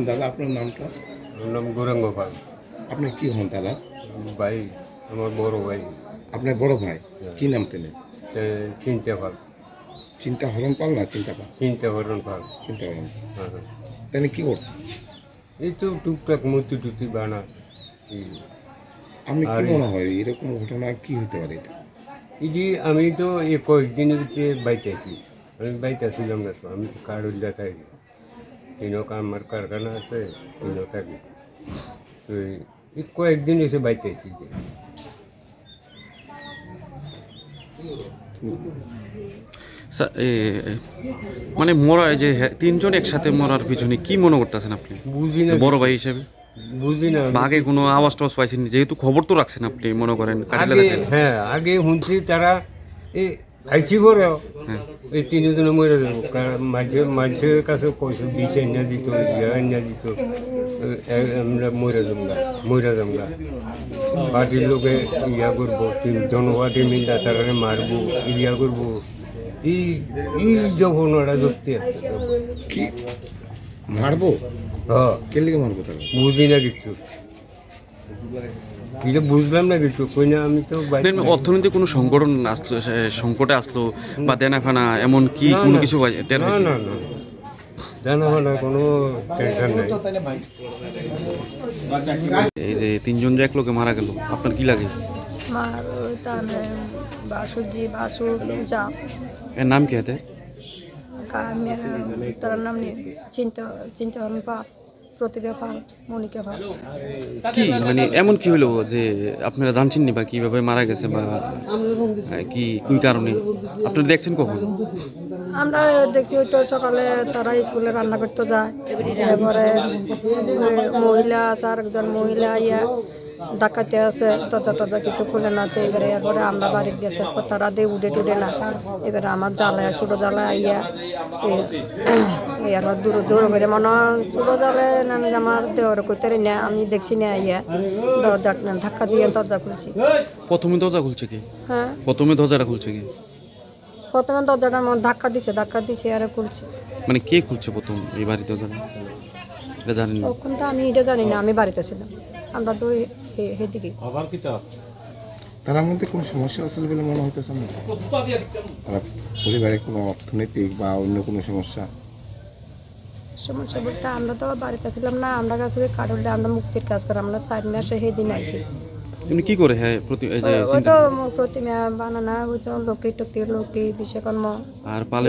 দাদা আপনার নামটা? আমার নাম গৌরাঙ্গ পাল। আপনি কি হন দাদা? ভাই, আমার বড় ভাই। আপনার বড় ভাই কি নাম তেলে? চিন্তা পাল। চিন্তা হরণ পাল না চিন্তা পাল? চিন্তা হরণ পাল। চিন্তা হরণ। হ্যাঁ, তাহলে কি করছেন? এই তো টুকটাক মূর্তি টুর্তি বানা। আপনি কি মনে হয় এরকম ঘটনা কি হতে পারে? এটা এই যে আমি তো এই কয়েকদিনের ভিতরে বাইতে আছি। আমি বাইতে আসছিলাম না, তো আমি তো কারুল্লা থাকি। আমার কারখানা আছে, থাকি। তো এই কয়েকদিন এসে বাইতে আসছি। মানে মরা যে তিনজন একসাথে মরার পিছনে কি মনে করতেছেন আপনি বুঝি না, বড় ভাই হিসেবে? বুঝি না। আগে কোনো আওয়াজ টাওয়াজ পাইছেন? যেহেতু খবর তো রাখছেন আপনি, মনে করেন হ্যাঁ, আগে শুনছি তারা এই আইসি করে এই তিনজনে মরে যাবো। মাঝের কাছে পয়সা দিচ্ছে না দিত, না দিত, আমরা মরে যাবো। পার্টির লোকে ইয়া করবো, জনপার্টি মিলটা তারা মারবো, ইয়া করবো। এই যখন ওরা ধরতে কি মারবো? হ্যাঁ, কে লিগে মারবো তাহলে? বুঝি না কিছু, এটা বুঝলাম না কিছু। কই না, আমি তো অর্থনৈতিক কোনো সংকটে আসলো বা দেনা ফানা এমন কি কোনো কিছু টের না হয়েছে? না না, দেনা ফানা কোনো টেনশন নাই। এই যে তিনজন যে এক লোকে মারা গেল, আপনার কি লাগে? এর নাম কি হাতে? তার নাম নেই, চিন্তা পাল, প্রতিভা পাল, মনিকা পাল। কি মানে এমন কি হলো যে আপনারা জানছেন নি বা কিভাবে মারা গেছে বা কি কোন কারণে আপনারা দেখছেন কখন? আমরা দেখছি ওই তো সকালে তারা স্কুলে রান্না করতে যায়, এরপরে মহিলা আছে, আরেকজন মহিলা ইয়া ডাকাতে আছে, তত কিছু খুলে না। তো এবারে এরপরে আমরা বাড়িতে গেছে, তারা দিয়ে উঠে টুটে না। এবারে আমার জ্বালায় ছোটো জ্বালায় ইয়া এবার দূর করে মনে ছোটো জ্বালে আমি আমার দেওয়ার করতে না, আমি দেখছি না ইয়া দরজা ধাক্কা দিয়ে দরজা খুলছি। প্রথমে দরজা খুলছে কি? হ্যাঁ, প্রথমে দরজাটা খুলছে কি? প্রথমে দরজাটার মধ্যে ধাক্কা দিছে আর খুলছে। মানে কে খুলছে প্রথম এই বাড়ির দরজাটা, এটা জানেন না? তখন তো আমি এটা জানি না, আমি বাড়িতে ছিলাম, আমরা তো সেদিকে। তার মধ্যে কোনো সমস্যা আছে বলে মনে হইতেছে না? তারা পরিবারে কোনো অর্থনৈতিক বা অন্য কোনো সমস্যা বলতে আমরা তো বাড়িতে ছিলাম না, আমরা কাছে কাটলে আমরা মুক্তির কাজ করি, আমরা 4 মাসে সেদিন আইছি। তুমি কি করে? হ্যাঁ, ওই তো প্রতিমা বানানা, ওই তো লোকে বিশ্বকর্ম আর পালে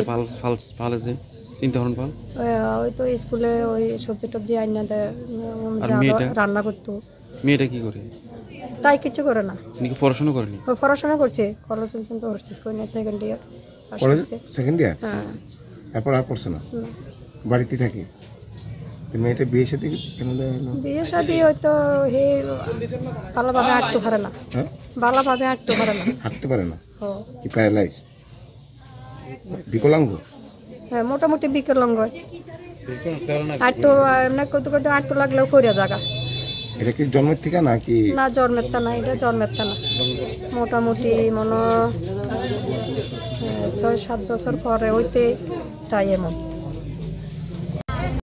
যে চিন্তা হরণ পাল, ওই তো স্কুলে ওই সবজি টবজি আইনা দেয়, রান্না করতো। মেয়েটা কি করে? তাই কিছু করে না। পড়াশোনা করেনি? ওই পড়াশোনা করছে, কলেজ পর্যন্ত সেকেন্ড ইয়ার। Second year? এরপর আর পড়ছে না, বাড়িতে থাকি। মেয়েটা বিয়ে সাথে কেন দেওয়া হলো? বিয়ে শাদী হয়তো হে ভালোভাবে হাঁটতে পারে না। হ্যাঁ, ভালোভাবে হাঁটতে পারে না। হাঁটতে পারে না? কি প্যারালাইজ, বিকলাঙ্গ? হ্যাঁ, মোটামুটি বিকলাঙ্গ। হাঁটতে এমনি করতে হাঁটতে লাগলেও করে জায়গা। এটা কি জন্মের থেকে নাকি? না, জন্মের তা না, এটা জন্মের তা না। মোটামুটি 6-7 বছর পরে হইতে তাই এমন।